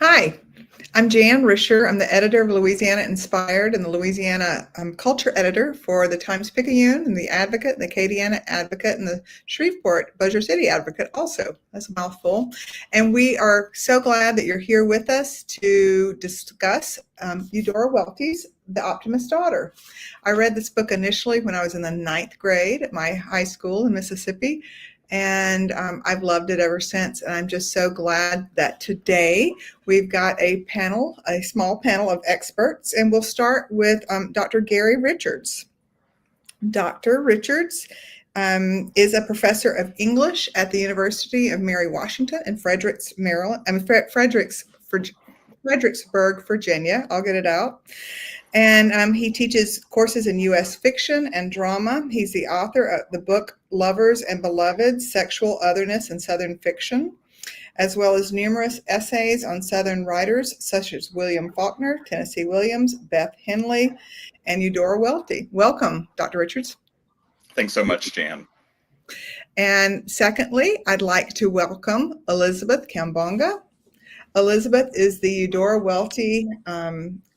Hi, I'm Jan Risher. I'm the editor of Louisiana Inspired and the Louisiana culture editor for the Times-Picayune and the Advocate, and the Acadiana Advocate, and the Shreveport Bossier City Advocate also. That's a mouthful. And we are so glad that you're here with us to discuss Eudora Welty's The Optimist's Daughter. I read this book initially when I was in the 9th grade at my high school in Mississippi. And I've loved it ever since. And I'm just so glad that today we've got a small panel of experts. And we'll start with Dr. Gary Richards. Dr. Richards is a professor of English at the University of Mary Washington in Fredericksburg, Virginia. I'll get it out. And he teaches courses in U.S. fiction and drama. He's the author of the book Lovers and Beloveds, Sexual Otherness in Southern Fiction, as well as numerous essays on Southern writers such as William Faulkner, Tennessee Williams, Beth Henley, and Eudora Welty. Welcome, Dr. Richards. Thanks so much, Jan. And secondly, I'd like to welcome Elizabeth Kambonga. Elizabeth is the Eudora Welty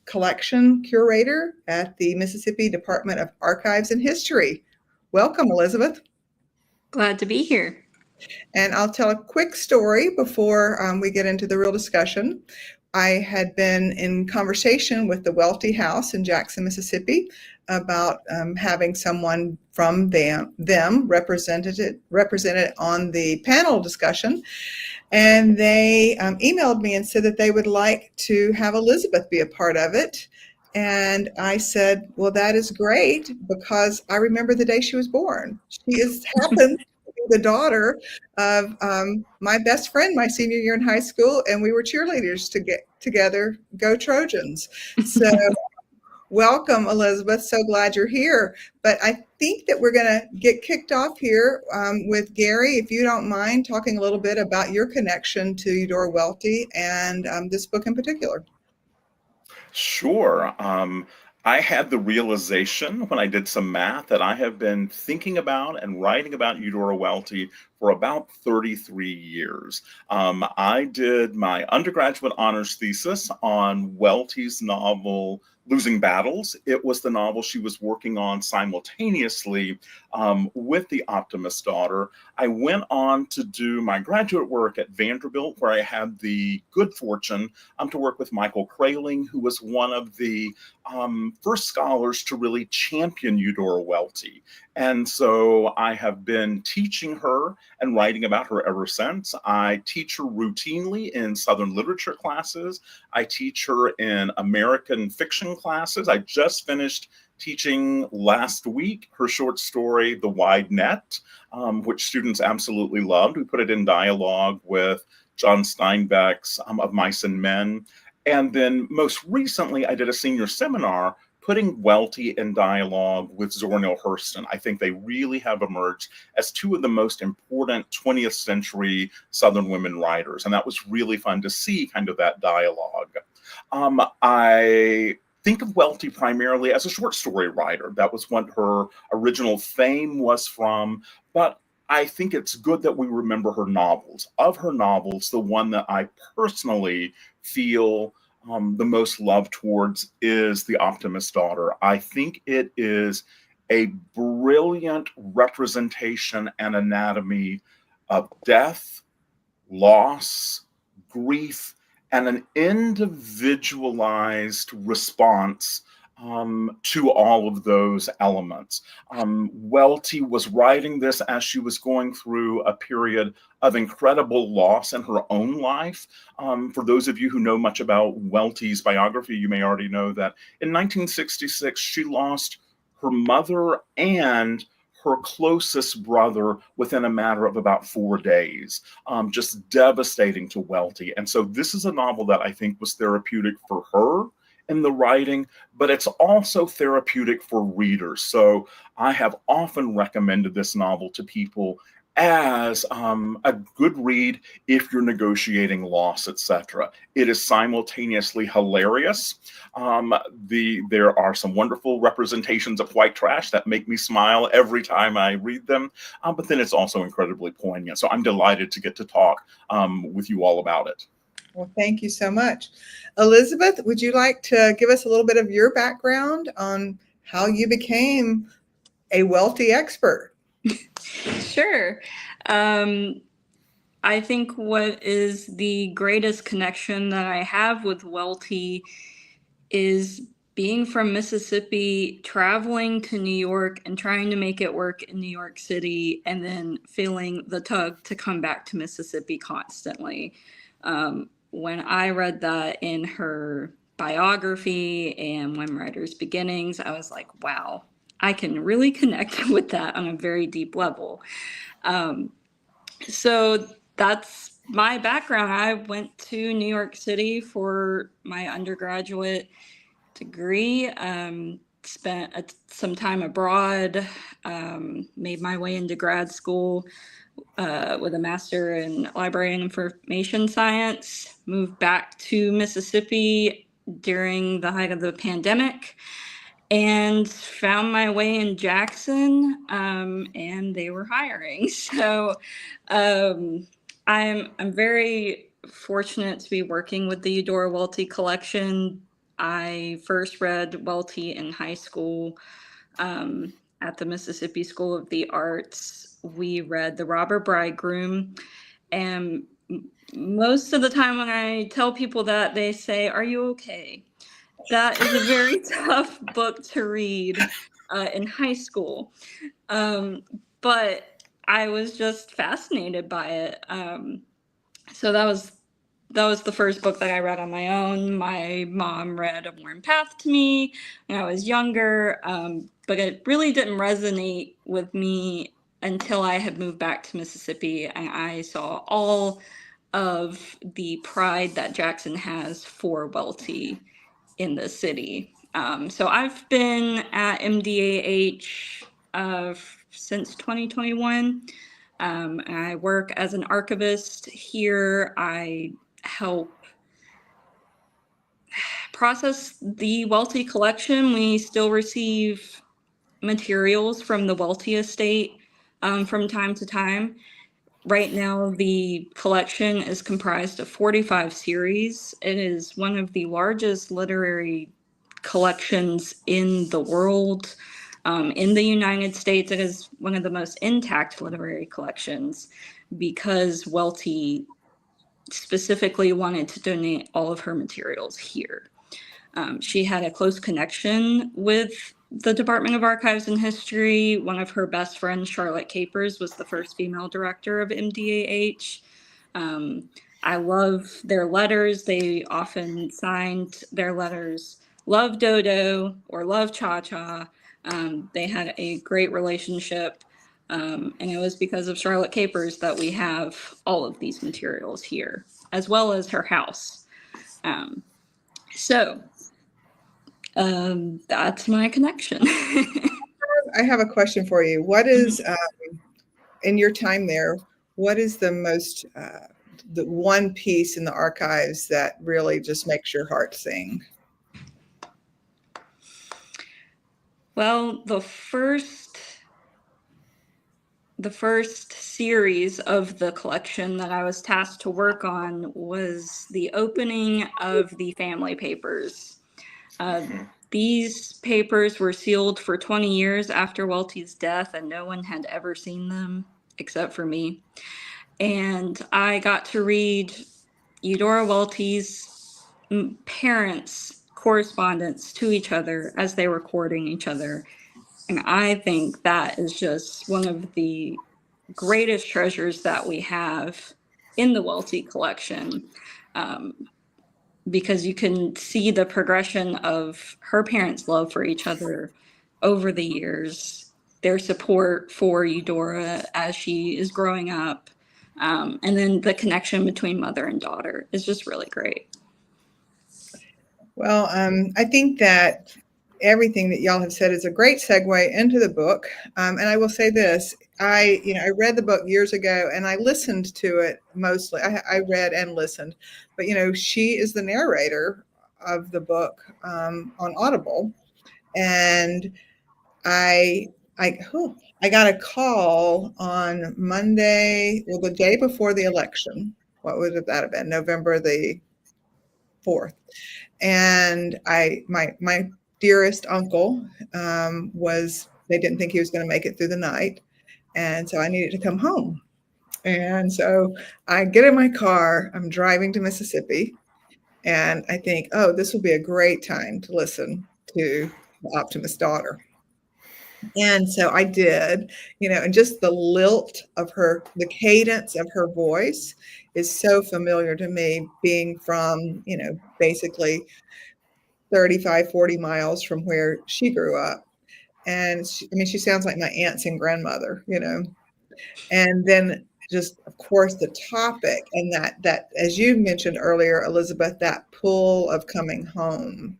collection curator at the Mississippi Department of Archives and History. Welcome, Elizabeth. Glad to be here. And I'll tell a quick story before we get into the real discussion. I had been in conversation with the Welty House in Jackson, Mississippi about having someone from them represented on the panel discussion. And they emailed me and said that they would like to have Elizabeth be a part of it. And I said, well, that is great, because I remember the day she was born. She happens to be the daughter of my best friend my senior year in high school, and we were cheerleaders together. Go Trojans. So welcome, Elizabeth. So glad you're here. But I think that we're going to get kicked off here with Gary, if you don't mind talking a little bit about your connection to Eudora Welty and this book in particular. Sure. I had the realization when I did some math that I have been thinking about and writing about Eudora Welty for about 33 years. I did my undergraduate honors thesis on Welty's novel, Losing Battles. It was the novel she was working on simultaneously with The Optimist's Daughter. I went on to do my graduate work at Vanderbilt, where I had the good fortune to work with Michael Kraling, who was one of the first scholars to really champion Eudora Welty. And so I have been teaching her and writing about her ever since. I teach her routinely in Southern literature classes. I teach her in American fiction classes. I just finished teaching last week her short story, The Wide Net, which students absolutely loved. We put it in dialogue with John Steinbeck's Of Mice and Men. And then most recently, I did a senior seminar putting Welty in dialogue with Zora Neale Hurston. I think they really have emerged as two of the most important 20th century Southern women writers. And that was really fun to see kind of that dialogue. I think of Welty primarily as a short story writer. That was what her original fame was from. But I think it's good that we remember her novels. Of her novels, the one that I personally feel the most love towards is The Optimist's Daughter. I think it is a brilliant representation and anatomy of death, loss, grief, and an individualized response to all of those elements. Welty was writing this as she was going through a period of incredible loss in her own life. For those of you who know much about Welty's biography, you may already know that in 1966, she lost her mother and her closest brother within a matter of about 4 days. Just devastating to Welty. And so this is a novel that I think was therapeutic for her in the writing, but it's also therapeutic for readers. So I have often recommended this novel to people as a good read if you're negotiating loss, etc. It is simultaneously hilarious. There are some wonderful representations of white trash that make me smile every time I read them, but then it's also incredibly poignant. So I'm delighted to get to talk with you all about it. Well, thank you so much. Elizabeth, would you like to give us a little bit of your background on how you became a Welty expert? Sure. I think what is the greatest connection that I have with Welty is being from Mississippi, traveling to New York and trying to make it work in New York City, and then feeling the tug to come back to Mississippi constantly. When I read that in her biography and When Writer's Beginnings, I was like, wow, I can really connect with that on a very deep level. So that's my background. I went to New York City for my undergraduate degree, spent some time abroad, made my way into grad school with a master in library and information science, moved back to Mississippi during the height of the pandemic, and found my way in Jackson, and they were hiring. So I'm very fortunate to be working with the Eudora Welty collection. I first read Welty in high school at the Mississippi School of the Arts. We read The Robber Bridegroom, and most of the time when I tell people that, they say, "Are you okay?" That is a very tough book to read in high school, but I was just fascinated by it. So that was the first book that I read on my own. My mom read A Warm Path to me when I was younger, but it really didn't resonate with me until I had moved back to Mississippi and I saw all of the pride that Jackson has for Welty in the city. So I've been at MDAH since 2021. I work as an archivist here. I help process the Welty collection. We still receive materials from the Welty estate from time to time. Right now, the collection is comprised of 45 series. It is one of the largest literary collections in the world. In the United States, it is one of the most intact literary collections because Welty specifically wanted to donate all of her materials here. She had a close connection with the Department of Archives and History. One of her best friends, Charlotte Capers, was the first female director of MDAH. I love their letters. They often signed their letters "Love Dodo" or "Love Cha Cha." They had a great relationship, and it was because of Charlotte Capers that we have all of these materials here, as well as her house. So that's my connection. I have a question for you. What is, in your time there, what is the most, the one piece in the archives that really just makes your heart sing? Well, the first series of the collection that I was tasked to work on was the opening of the family papers. These papers were sealed for 20 years after Welty's death, and no one had ever seen them except for me. And I got to read Eudora Welty's parents' correspondence to each other as they were courting each other. And I think that is just one of the greatest treasures that we have in the Welty collection, because you can see the progression of her parents' love for each other over the years, their support for Eudora as she is growing up, and then the connection between mother and daughter is just really great. Well, I think that everything that y'all have said is a great segue into the book. And I will say this, I read the book years ago and I listened to it mostly. I read and listened, but she is the narrator of the book on Audible. And I got a call on Monday, well, the day before the election. What would that have been? November the 4th. And my dearest uncle they didn't think he was going to make it through the night. And so I needed to come home. And so I get in my car, I'm driving to Mississippi, and I think, oh, this will be a great time to listen to The Optimist Daughter. And so I did, and just the lilt of the cadence of her voice is so familiar to me, being from, basically 35, 40 miles from where she grew up. And she sounds like my aunts and grandmother, and then just, of course, the topic and that, as you mentioned earlier, Elizabeth, that pull of coming home.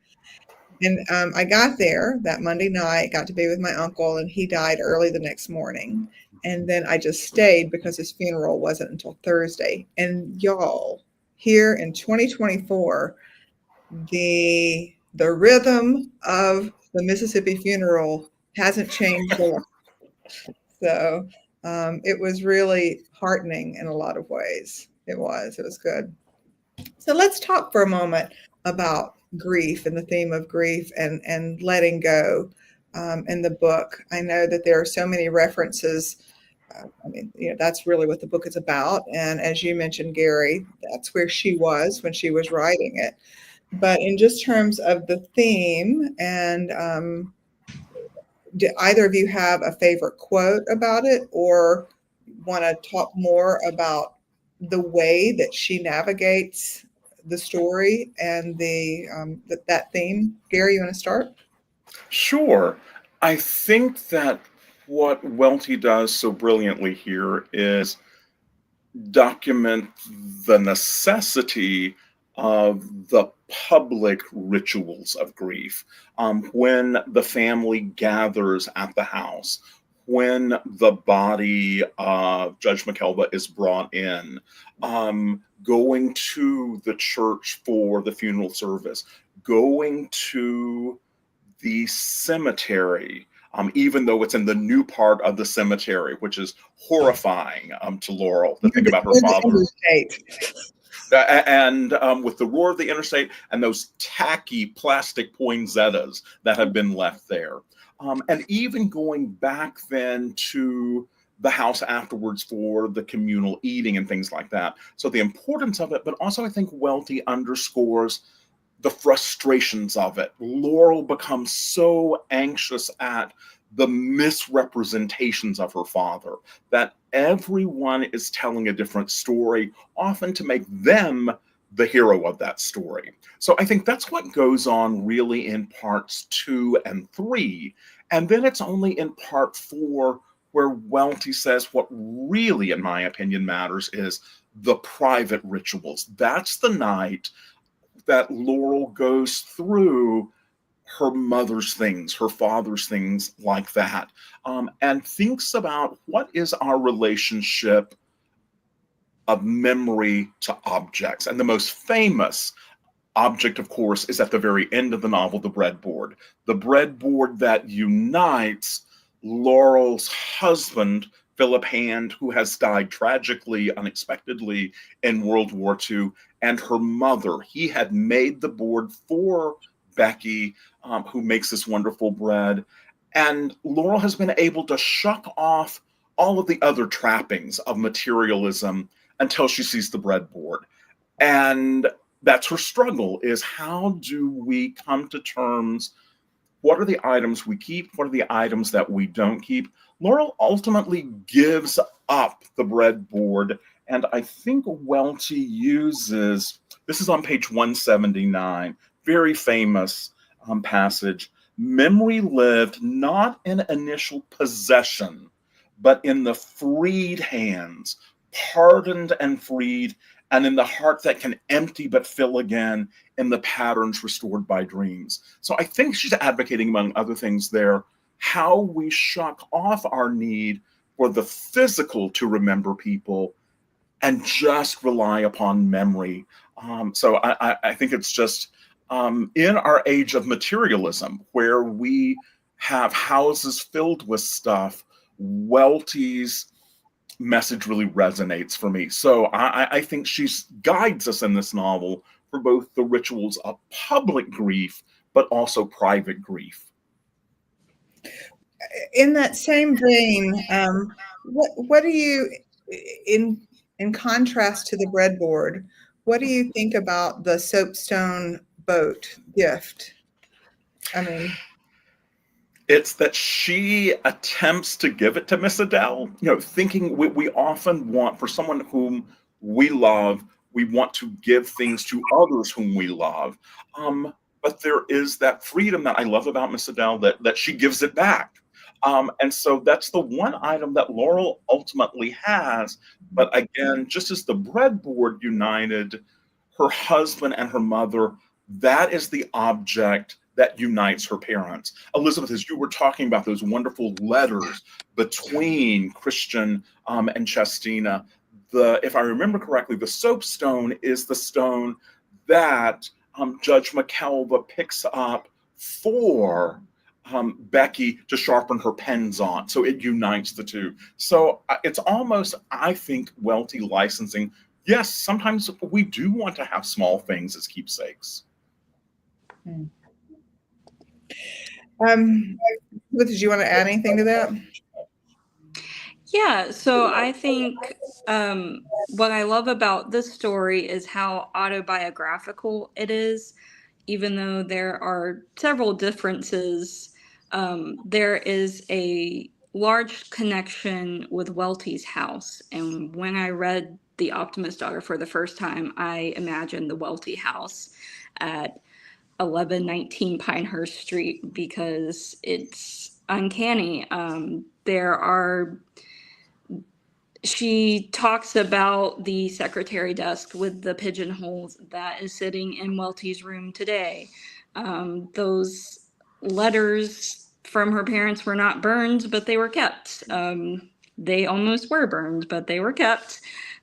And I got there that Monday night, got to be with my uncle, and he died early the next morning. And then I just stayed because his funeral wasn't until Thursday. And y'all, here in 2024, the rhythm of the Mississippi funeral hasn't changed a lot. So it was really heartening in a lot of ways. It was good. So let's talk for a moment about grief and the theme of grief and letting go in the book. I know that there are so many references. That's really what the book is about. And as you mentioned, Gary, that's where she was when she was writing it. But in just terms of the theme, and do either of you have a favorite quote about it, or want to talk more about the way that she navigates the story and that theme? Gary, you want to start? Sure. I think that what Welty does so brilliantly here is document the necessity of the public rituals of grief. When the family gathers at the house, when the body of Judge McKelvey is brought in, going to the church for the funeral service, going to the cemetery, even though it's in the new part of the cemetery, which is horrifying to Laurel to think about her father. And with the roar of the interstate and those tacky plastic poinsettias that have been left there. And even going back then to the house afterwards for the communal eating and things like that. So the importance of it, but also I think Welty underscores the frustrations of it. Laurel becomes so anxious at the misrepresentations of her father, that everyone is telling a different story, often to make them the hero of that story. So I think that's what goes on really in parts 2 and 3. And then it's only in part 4 where Welty says what really, in my opinion, matters is the private rituals. That's the night that Laurel goes through her mother's things, her father's things like that, and thinks about what is our relationship of memory to objects. And the most famous object, of course, is at the very end of the novel, the breadboard. The breadboard that unites Laurel's husband, Philip Hand, who has died tragically, unexpectedly in World War II, and her mother. He had made the board for Becky, who makes this wonderful bread. And Laurel has been able to shuck off all of the other trappings of materialism until she sees the breadboard. And that's her struggle, is how do we come to terms? What are the items we keep? What are the items that we don't keep? Laurel ultimately gives up the breadboard. And I think Welty uses, this is on page 179, very famous passage. Memory lived not in initial possession, but in the freed hands, pardoned and freed, and in the heart that can empty but fill again in the patterns restored by dreams. So I think she's advocating, among other things there, how we shuck off our need for the physical to remember people and just rely upon memory. So I think it's just in our age of materialism, where we have houses filled with stuff, Welty's message really resonates for me. So I think she guides us in this novel for both the rituals of public grief, but also private grief. In that same vein, what do you, in contrast to the breadboard, what do you think about the soapstone boat gift? I mean, It's that she attempts to give it to Miss Adele, thinking we often want, for someone whom we love, we want to give things to others whom we love. But there is that freedom that I love about Miss Adele, that she gives it back. And so that's the one item that Laurel ultimately has. But again, just as the breadboard united her husband and her mother, that is the object that unites her parents. Elizabeth, as you were talking about those wonderful letters between Christian and Chestina, if I remember correctly, the soapstone is the stone that Judge McKelva picks up for Becky to sharpen her pens on. So it unites the two. So it's almost, I think, Welty licensing. Yes, sometimes we do want to have small things as keepsakes. did you want to add anything to that? Yeah, so I think what I love about this story is how autobiographical it is. Even though there are several differences, there is a large connection with Welty's house. And when I read The Optimist Daughter for the first time, I imagined the Welty house at 1119 Pinehurst Street because it's uncanny. She talks about the secretary desk with the pigeonholes that is sitting in Welty's room today. Those letters from her parents were not burned, but they were kept. They almost were burned, but they were kept,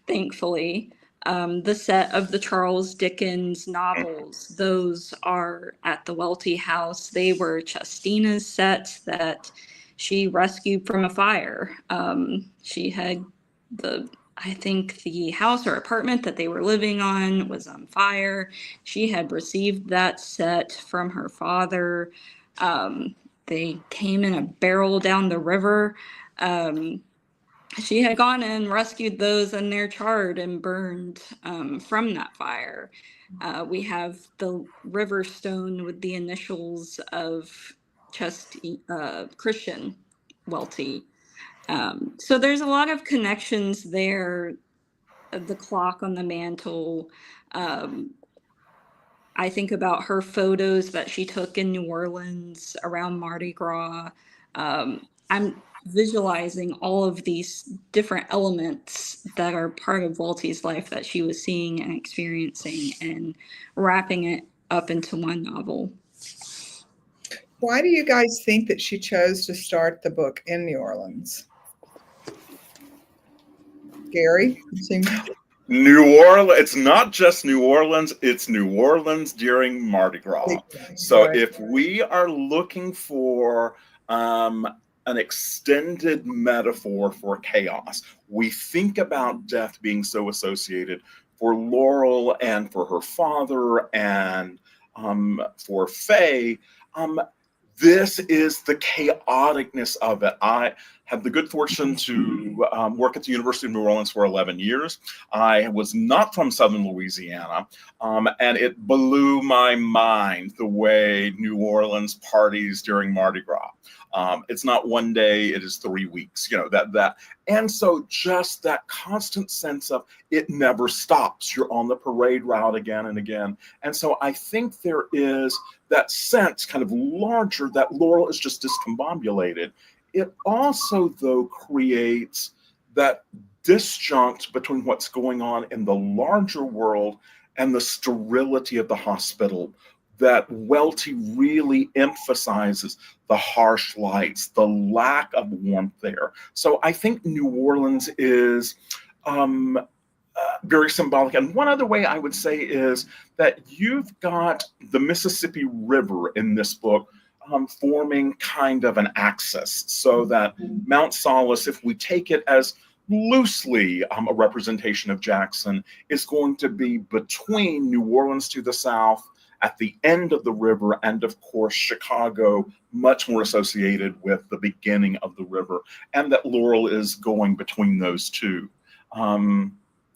thankfully. The set of the Charles Dickens novels, those are at the Welty house. They were Chestina's sets that she rescued from a fire. She had I think the house or apartment that they were living on was on fire. She had received that set from her father. They came in a barrel down the river. She had gone and rescued those, and they're charred and burned from that fire. We have the river stone with the initials of Christian Welty. So there's a lot of connections there. The clock on the mantle. I think about her photos that she took in New Orleans around Mardi Gras. I'm visualizing all of these different elements that are part of Welty's life that she was seeing and experiencing and wrapping it up into one novel. Why do you guys think that she chose to start the book in New Orleans? Gary? New Orleans, it's not just New Orleans, it's New Orleans during Mardi Gras. So right. If we are looking for an extended metaphor for chaos, we think about death being so associated for Laurel and for her father and for Faye. This is the chaoticness of it. I had the good fortune to work at the University of New Orleans for 11 years. I was not from Southern Louisiana, and it blew my mind the way New Orleans parties during Mardi Gras. It's not one day, it is 3 weeks, that. And so just that constant sense of it never stops. You're on the parade route again and again. And so I think there is that sense kind of larger that Laurel is just discombobulated. It also, though, creates that disjunct between what's going on in the larger world and the sterility of the hospital that Welty really emphasizes the harsh lights, the lack of warmth there. So I think New Orleans is very symbolic. And one other way I would say is that you've got the Mississippi River in this book forming kind of an axis, so that Mount Solace, if we take it as loosely a representation of Jackson, is going to be between New Orleans to the south, at the end of the river, and of course Chicago, much more associated with the beginning of the river, and that Laurel is going between those two.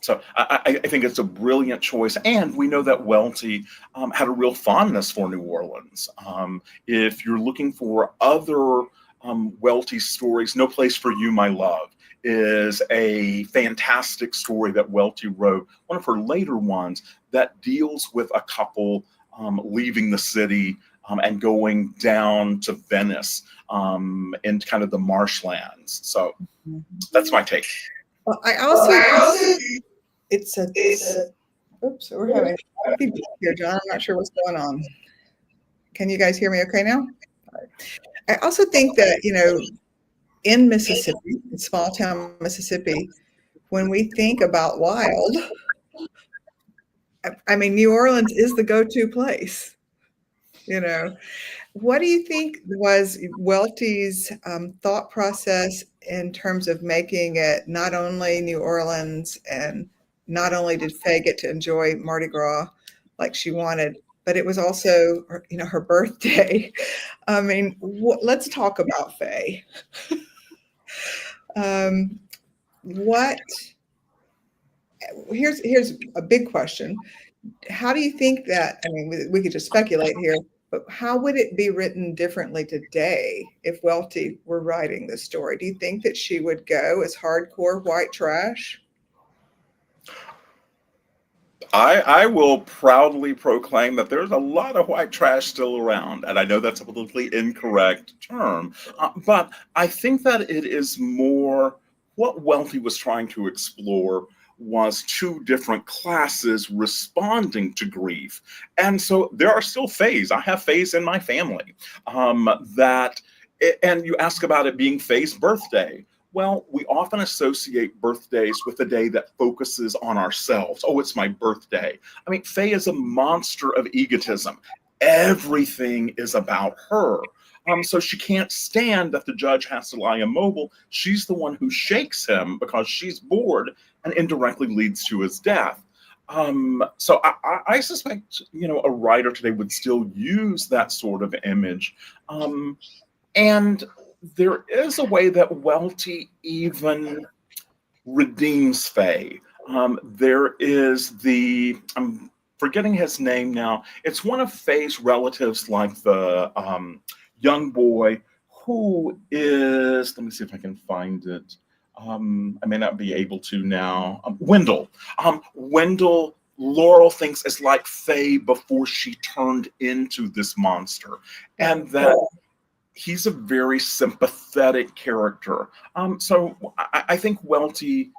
So I think it's a brilliant choice, and we know that Welty had a real fondness for New Orleans. If you're looking for other Welty stories, No Place for You, My Love is a fantastic story that Welty wrote, one of her later ones, that deals with a couple leaving the city and going down to Venice in kind of the marshlands. So that's my take. Well, I also it's a oops, we're having feedback here, John. I'm not sure what's going on. Can you guys hear me okay now? All right. I also think that, in Mississippi, in small town Mississippi, when we think about wild, I mean, New Orleans is the go-to place. What do you think was Welty's thought process in terms of making it not only New Orleans, and not only did Faye get to enjoy Mardi Gras like she wanted, but it was also, her birthday. I mean, let's talk about Faye. Here's a big question. How do you think that, I mean, we could just speculate here, but how would it be written differently today if Welty were writing this story? Do you think that she would go as hardcore white trash? I will proudly proclaim that there's a lot of white trash still around, and I know that's a politically incorrect term, but I think that it is more what Welty was trying to explore was two different classes responding to grief. And so there are still Fays. I have Fays in my family and you ask about it being Faye's birthday. Well, we often associate birthdays with a day that focuses on ourselves. Oh, it's my birthday. I mean, Faye is a monster of egotism. Everything is about her. So she can't stand that the judge has to lie immobile. She's the one who shakes him because she's bored and indirectly leads to his death. So I suspect, a writer today would still use that sort of image. And there is a way that Welty even redeems Faye. There is I'm forgetting his name now. It's one of Faye's relatives, like the young boy who is, let me see if I can find it. I may not be able to now. Wendell. Wendell, Laurel thinks is like Faye before she turned into this monster. And that he's a very sympathetic character. So I think Welty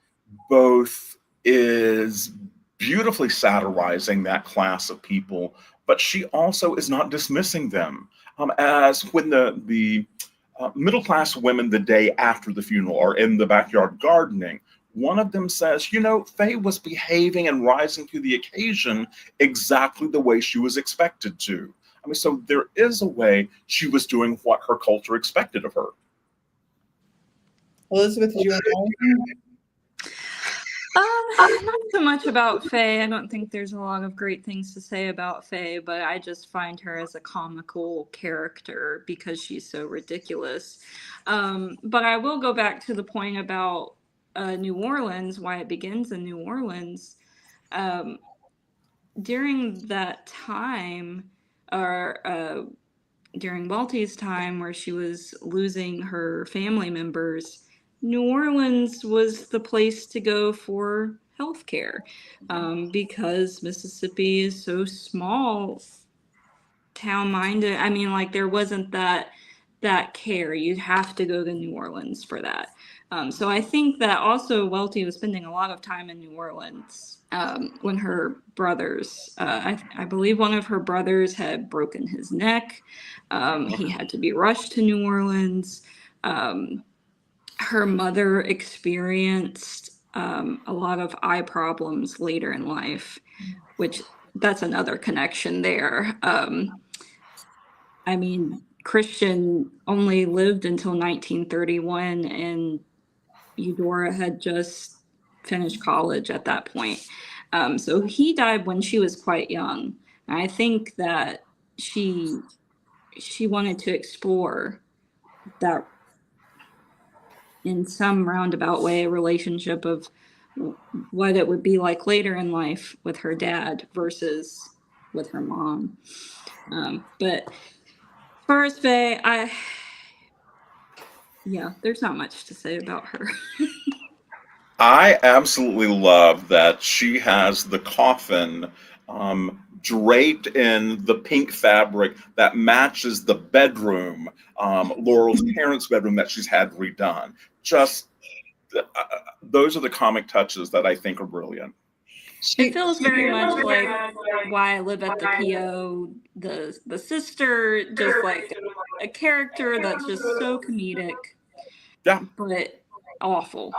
both is beautifully satirizing that class of people, but she also is not dismissing them. As when the middle-class women the day after the funeral are in the backyard gardening, one of them says, Faye was behaving and rising to the occasion exactly the way she was expected to. I mean, so there is a way she was doing what her culture expected of her. Elizabeth, did you want to? Not so much about Faye. I don't think there's a lot of great things to say about Faye, but I just find her as a comical character because she's so ridiculous. But I will go back to the point about New Orleans, why it begins in New Orleans. During that time, or during Welty's time, where she was losing her family members, New Orleans was the place to go for healthcare, because Mississippi is so small, town-minded. I mean, like, there wasn't that care. You'd have to go to New Orleans for that. So I think that also Welty was spending a lot of time in New Orleans when her brothers, I believe one of her brothers had broken his neck. He had to be rushed to New Orleans. Her mother experienced a lot of eye problems later in life, which that's another connection there. I mean, Christian only lived until 1931, and Eudora had just finished college at that point. So he died when she was quite young. And I think that she wanted to explore that in some roundabout way, a relationship of what it would be like later in life with her dad versus with her mom. But as far as Faye, there's not much to say about her. I absolutely love that she has the coffin draped in the pink fabric that matches the bedroom, Laurel's parents' bedroom that she's had redone. Just those are the comic touches that I think are brilliant. It feels very much like Why I Live at the PO, the sister, just like a character that's just so comedic, but awful.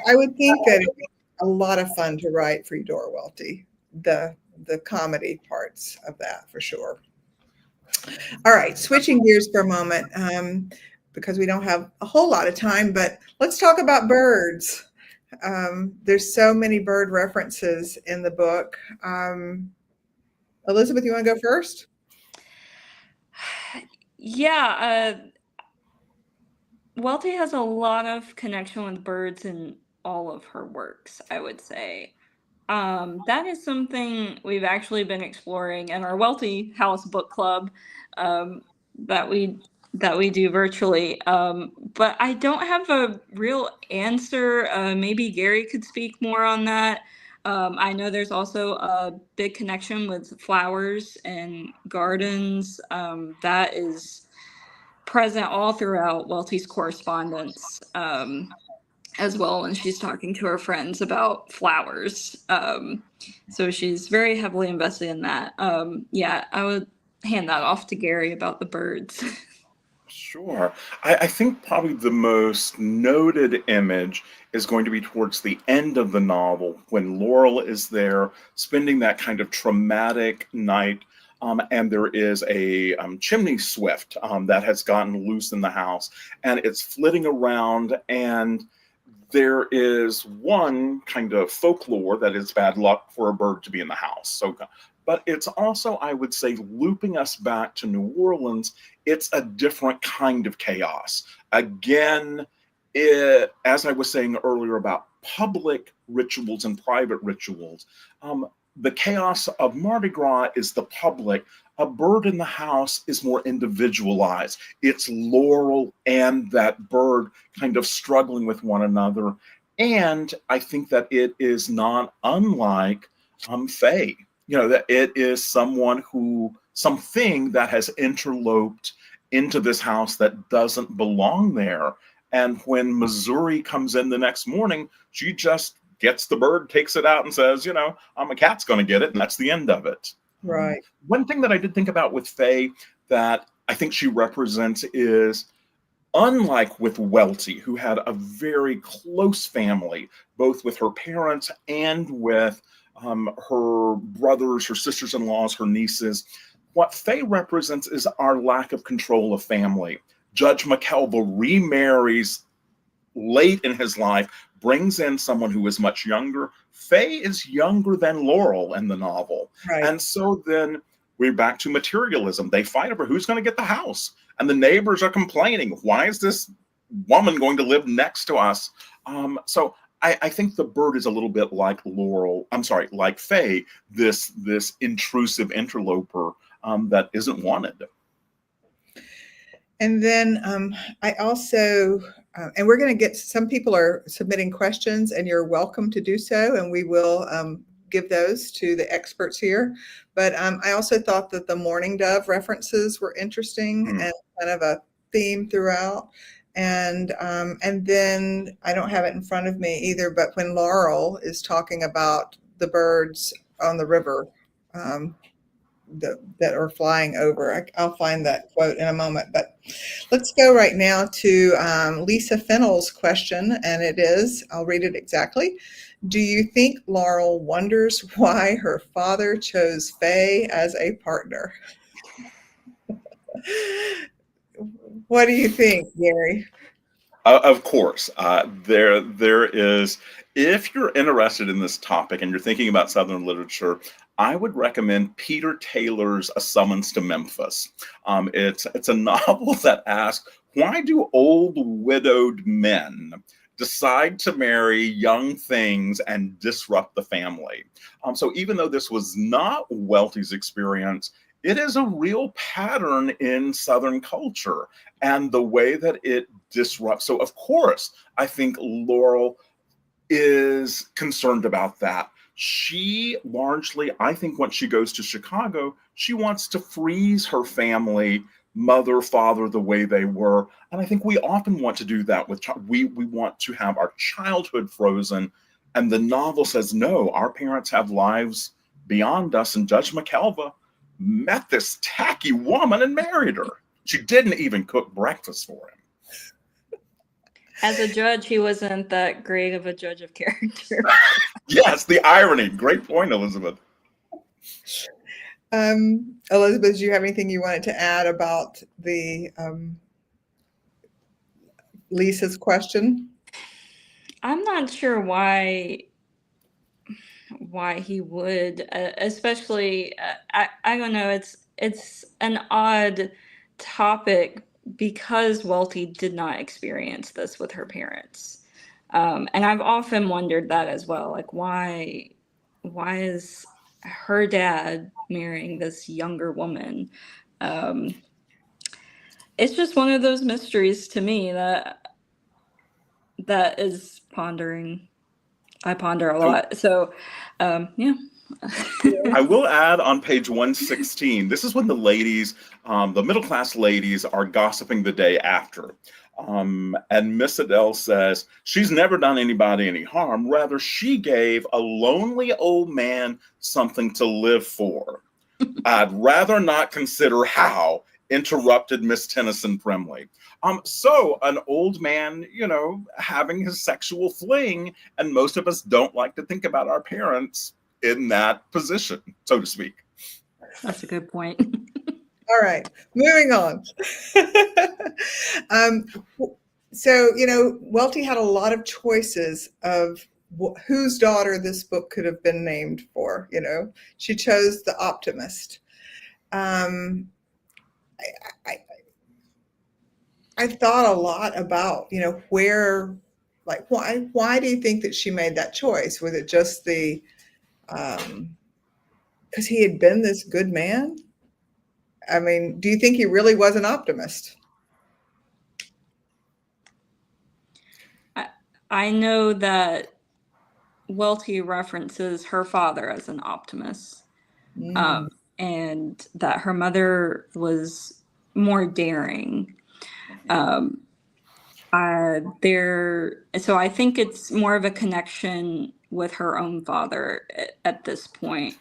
I would think that it'd be a lot of fun to write for Eudora Welty, the comedy parts of that for sure. All right, switching gears for a moment, because we don't have a whole lot of time, but let's talk about birds. There's so many bird references in the book. Elizabeth, you want to go first? Yeah, Welty has a lot of connection with birds in all of her works, I would say. That is something we've actually been exploring in our Welty House book club that we do virtually. But I don't have a real answer. Maybe Gary could speak more on that. I know there's also a big connection with flowers and gardens. That is present all throughout Welty's correspondence. As well when she's talking to her friends about flowers. So she's very heavily invested in that. I would hand that off to Gary about the birds. Sure. I think probably the most noted image is going to be towards the end of the novel when Laurel is there spending that kind of traumatic night. And there is a chimney swift that has gotten loose in the house, and it's flitting around, and there is one kind of folklore that it's bad luck for a bird to be in the house. So, but it's also, I would say, looping us back to New Orleans. It's a different kind of chaos. Again, as I was saying earlier about public rituals and private rituals, the chaos of Mardi Gras is the public. A bird in the house is more individualized. It's Laurel and that bird kind of struggling with one another. And I think that it is not unlike Faye. That it is something that has interloped into this house that doesn't belong there. And when Missouri comes in the next morning, she just gets the bird, takes it out, and says, a cat's going to get it, and that's the end of it. Right. One thing that I did think about with Faye that I think she represents is, unlike with Welty, who had a very close family, both with her parents and with her brothers, her sisters-in-laws, her nieces, what Faye represents is our lack of control of family. Judge McKelville remarries late in his life, brings in someone who is much younger. Faye is younger than Laurel in the novel. Right. And so then we're back to materialism. They fight over who's going to get the house. And the neighbors are complaining, why is this woman going to live next to us? So I think the bird is a little bit like like Faye, this intrusive interloper that isn't wanted. And then I also, and we're going to get, some people are submitting questions, and you're welcome to do so, and we will give those to the experts here. But I also thought that the mourning dove references were interesting and kind of a theme throughout. And then I don't have it in front of me either, but when Laurel is talking about the birds on the river that are flying over, I'll find that quote in a moment. But let's go right now to Lisa Fennell's question, and it is, I'll read it exactly. Do you think Laurel wonders why her father chose Faye as a partner? What do you think, Gary? Of course, there is. If you're interested in this topic and you're thinking about Southern literature, I would recommend Peter Taylor's A Summons to Memphis. It's a novel that asks, why do old widowed men decide to marry young things and disrupt the family? So even though this was not Welty's experience, it is a real pattern in Southern culture and the way that it disrupts. So, of course, I think Laurel is concerned about that. She largely, I think, once she goes to Chicago, she wants to freeze her family, mother, father, the way they were. And I think we often want to do that with we want to have our childhood frozen. And the novel says, no, our parents have lives beyond us. And Judge McKelvey met this tacky woman and married her. She didn't even cook breakfast for him. As a judge, he wasn't that great of a judge of character. Yes, the irony. Great point, Elizabeth. Elizabeth, do you have anything you wanted to add about the Lisa's question? I'm not sure why he would, especially I don't know. It's an odd topic because Welty did not experience this with her parents, and I've often wondered that as well. Like why is her dad marrying this younger woman? It's just one of those mysteries to me that is pondering. I ponder a lot. So, yeah. I will add on page 116, this is when the ladies, the middle-class ladies, are gossiping the day after. And Miss Adele says, she's never done anybody any harm. Rather, she gave a lonely old man something to live for. I'd rather not consider how, interrupted Miss Tennyson primly. So an old man, having his sexual fling, and most of us don't like to think about our parents in that position, so to speak. That's a good point. All right, moving on. So, Welty had a lot of choices of whose daughter this book could have been named for. She chose the Optimist. I thought a lot about, where, like, why do you think that she made that choice? Was it just because he had been this good man? I mean, do you think he really was an optimist? I know that Welty references her father as an optimist, and that her mother was more daring. So I think it's more of a connection with her own father at this point.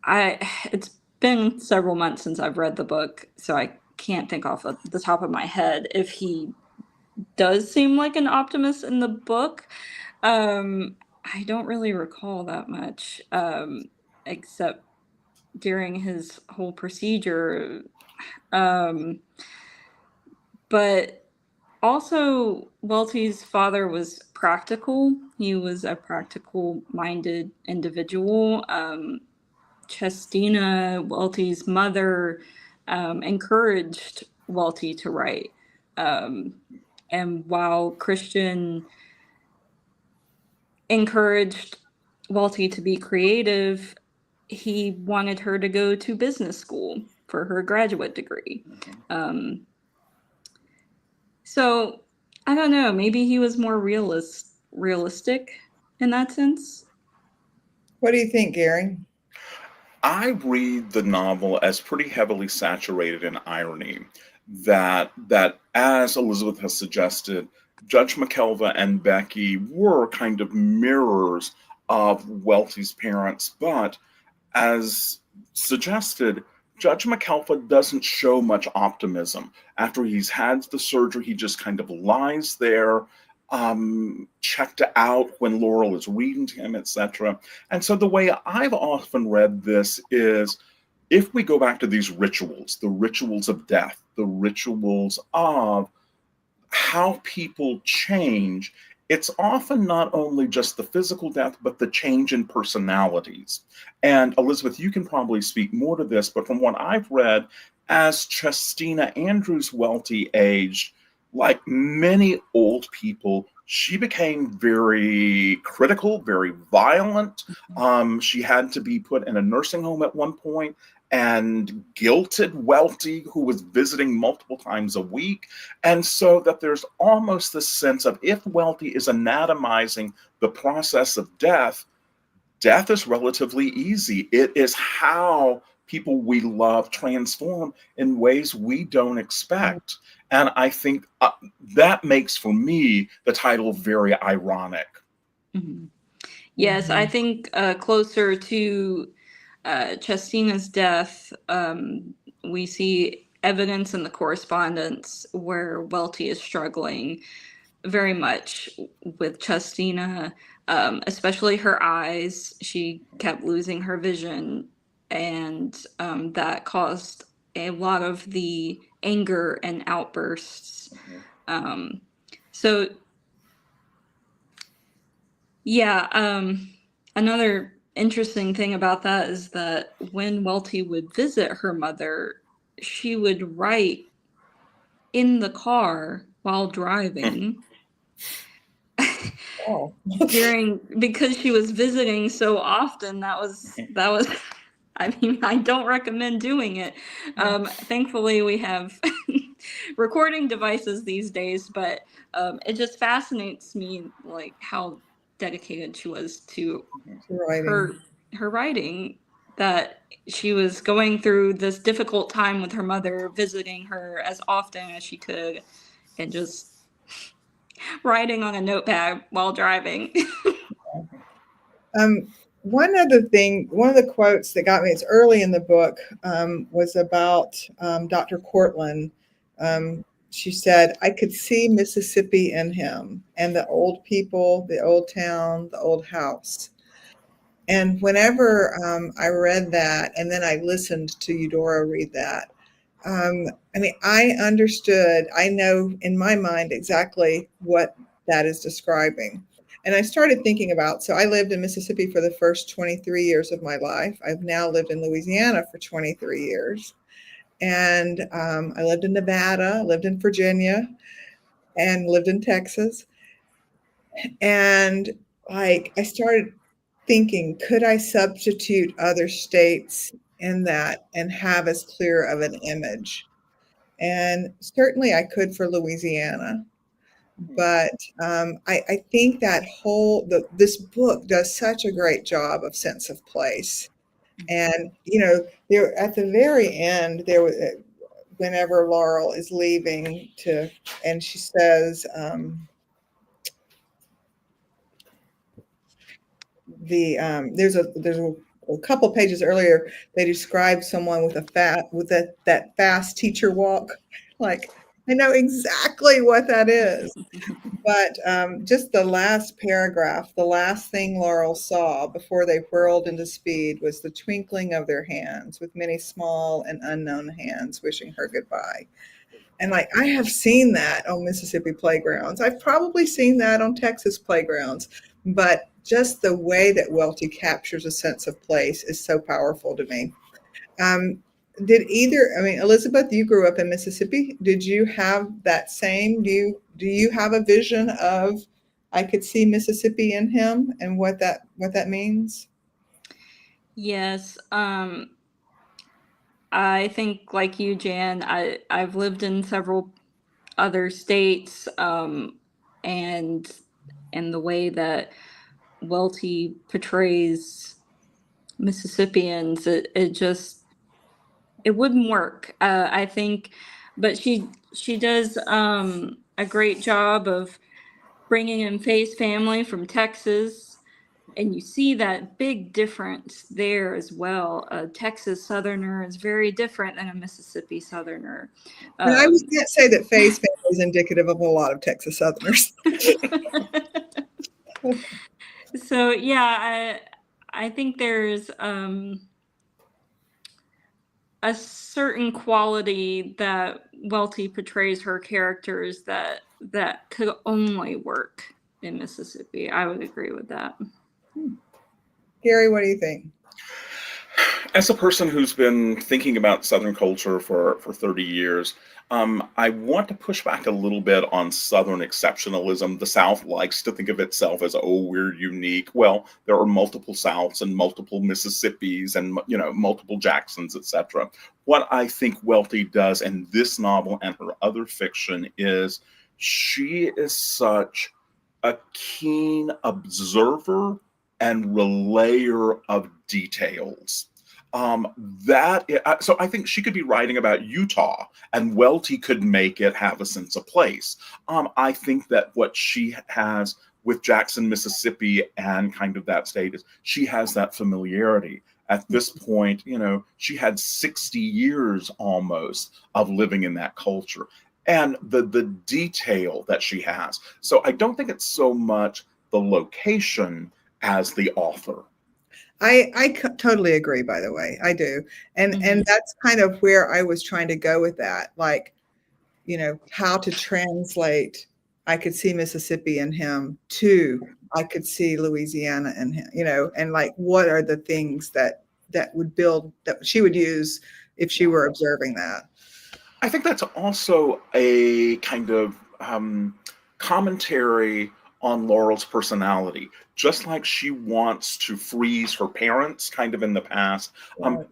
It's been several months since I've read the book, so I can't think off of the top of my head if he does seem like an optimist in the book. I don't really recall that much, except during his whole procedure. But also, Welty's father was practical. He was a practical-minded individual. Chestina, Welty's mother, encouraged Welty to write. And while Christian encouraged Welty to be creative, he wanted her to go to business school for her graduate degree. So I don't know, maybe he was more realistic in that sense. What do you think, Gary? I read the novel as pretty heavily saturated in irony. that as Elizabeth has suggested, Judge McKelvey and Becky were kind of mirrors of Welty's parents, but as suggested, Judge McAlpha doesn't show much optimism. After he's had the surgery, he just kind of lies there, checked out when Laurel is reading to him, etc. And so the way I've often read this is, if we go back to these rituals, the rituals of death, the rituals of how people change, it's often not only just the physical death, but the change in personalities. And Elizabeth, you can probably speak more to this, but from what I've read, as Chestina Andrews Welty aged, like many old people, she became very critical, very violent. She had to be put in a nursing home at one point and guilted Welty, who was visiting multiple times a week. And so that there's almost this sense of, if Welty is anatomizing the process of death, death is relatively easy. It is how people we love transform in ways we don't expect. And I think that makes, for me, the title very ironic. Mm-hmm. Yes, I think closer to Chestina's death, we see evidence in the correspondence where Welty is struggling very much with Chestina, especially her eyes. She kept losing her vision, and that caused a lot of the anger and outbursts. So, yeah, another interesting thing about that is that when Welty would visit her mother, she would write in the car while driving. Oh. Because she was visiting so often. That was I mean, I don't recommend doing it. Thankfully we have recording devices these days, but it just fascinates me, like, how dedicated she was to Writing. her writing, that she was going through this difficult time with her mother, visiting her as often as she could, and just writing on a notepad while driving. One other thing, one of the quotes that got me, it's early in the book, was about Dr. Cortland. She said, "I could see Mississippi in him, and the old people, the old town, the old house." And whenever I read that, and then I listened to Eudora read that, I mean, I understood, I know in my mind exactly what that is describing. And I started thinking about, so I lived in Mississippi for the first 23 years of my life. I've now lived in Louisiana for 23 years. And I lived in Nevada, lived in Virginia, and lived in Texas. And like, I started thinking, could I substitute other states in that and have as clear of an image? And certainly I could for Louisiana. But I think that this book does such a great job of sense of place. And, you know, there at the very end, there was, whenever Laurel is leaving and she says, there's a couple pages earlier, they describe someone with that fast teacher walk. Like, I know exactly what that is. But just the last paragraph, the last thing Laurel saw before they whirled into speed was the twinkling of their hands, with many small and unknown hands wishing her goodbye. And like, I have seen that on Mississippi playgrounds. I've probably seen that on Texas playgrounds, but just the way that Welty captures a sense of place is so powerful to me. I mean, Elizabeth, you grew up in Mississippi. Did you have that same, do you have a vision of, I could see Mississippi in him and what that means? Yes, I think like you, Jan, I've lived in several other states, and the way that Welty portrays Mississippians, it wouldn't work. I think but she does a great job of bringing in Faye's family from Texas, and you see that big difference there as well. A Texas Southerner is very different than a Mississippi Southerner. And I can't say that Faye's family is indicative of a lot of Texas Southerners. So yeah, I think there's a certain quality that Welty portrays her characters that could only work in Mississippi. I would agree with that. Gary, what do you think? As a person who's been thinking about Southern culture for 30 years, I want to push back a little bit on Southern exceptionalism. The South likes to think of itself as, oh, we're unique. Well, there are multiple Souths and multiple Mississippis and, you know, multiple Jacksons, etc. What I think Welty does in this novel and her other fiction is she is such a keen observer and relayer of details. So I think she could be writing about Utah and Welty could make it have a sense of place. I think that what she has with Jackson, Mississippi, and kind of that state is she has that familiarity. At this point, you know, she had 60 years almost of living in that culture and the detail that she has. So I don't think it's so much the location as the author. I totally agree, by the way. I do. And that's kind of where I was trying to go with that. Like, you know, how to translate. I could see Mississippi in him too. I could see Louisiana in him, you know, and like, what are the things that would build, that she would use if she were observing that? I think that's also a kind of commentary on Laurel's personality. Just like she wants to freeze her parents kind of in the past,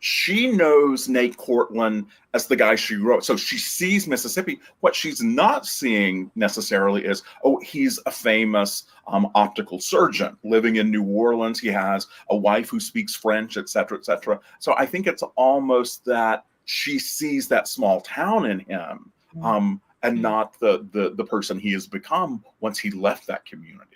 she knows Nate Cortland as the guy she wrote. So she sees Mississippi. What she's not seeing necessarily is, oh, he's a famous optical surgeon living in New Orleans. He has a wife who speaks French, et cetera, et cetera. So I think it's almost that she sees that small town in him, and not the person he has become once he left that community.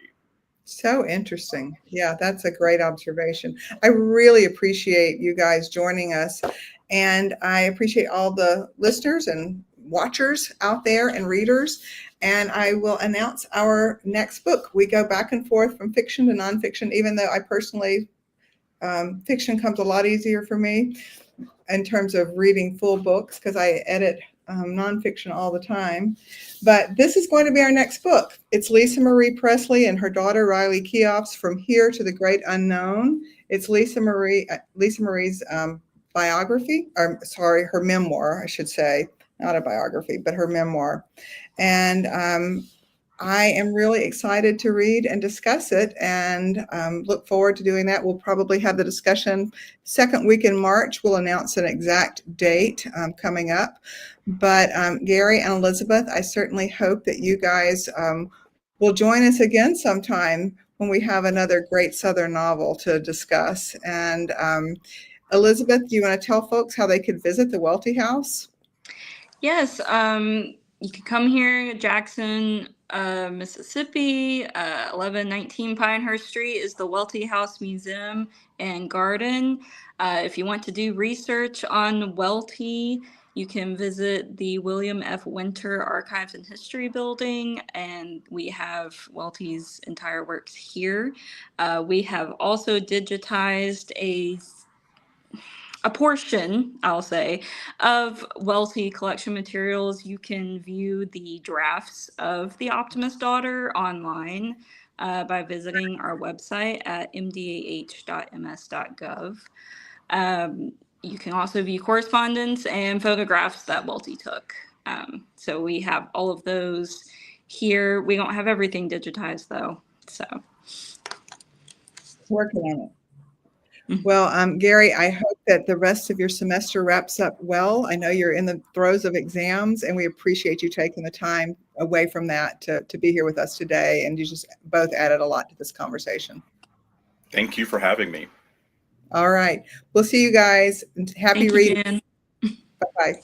So interesting. Yeah, that's a great observation. I really appreciate you guys joining us. And I appreciate all the listeners and watchers out there and readers. And I will announce our next book. We go back and forth from fiction to nonfiction, even though I personally, fiction comes a lot easier for me in terms of reading full books because I edit nonfiction all the time. But this is going to be our next book. It's Lisa Marie Presley and her daughter Riley Keoph's From Here to the Great Unknown. It's Lisa Marie's biography, or sorry, her memoir, I should say, not a biography, but her memoir. And I am really excited to read and discuss it, and look forward to doing that. We'll probably have the discussion second week in March. We'll announce an exact date coming up. But Gary and Elizabeth, I certainly hope that you guys will join us again sometime when we have another great Southern novel to discuss. And Elizabeth, do you want to tell folks how they could visit the Welty House? Yes, you could come here, Jackson, Mississippi. 1119 Pinehurst Street is the Welty House Museum and Garden. If you want to do research on Welty, you can visit the William F. Winter Archives and History Building, and we have Welty's entire works here. We have also digitized a portion, I'll say, of Welty collection materials. You can view the drafts of The Optimist Daughter online by visiting our website at mdah.ms.gov. You can also view correspondence and photographs that Welty took. So we have all of those here. We don't have everything digitized though, so. Working on it. Well, Gary, I hope that the rest of your semester wraps up well. I know you're in the throes of exams, and we appreciate you taking the time away from that to be here with us today. And you just both added a lot to this conversation. Thank you for having me. All right. We'll see you guys. Happy reading. Thank you, Jan. Bye-bye.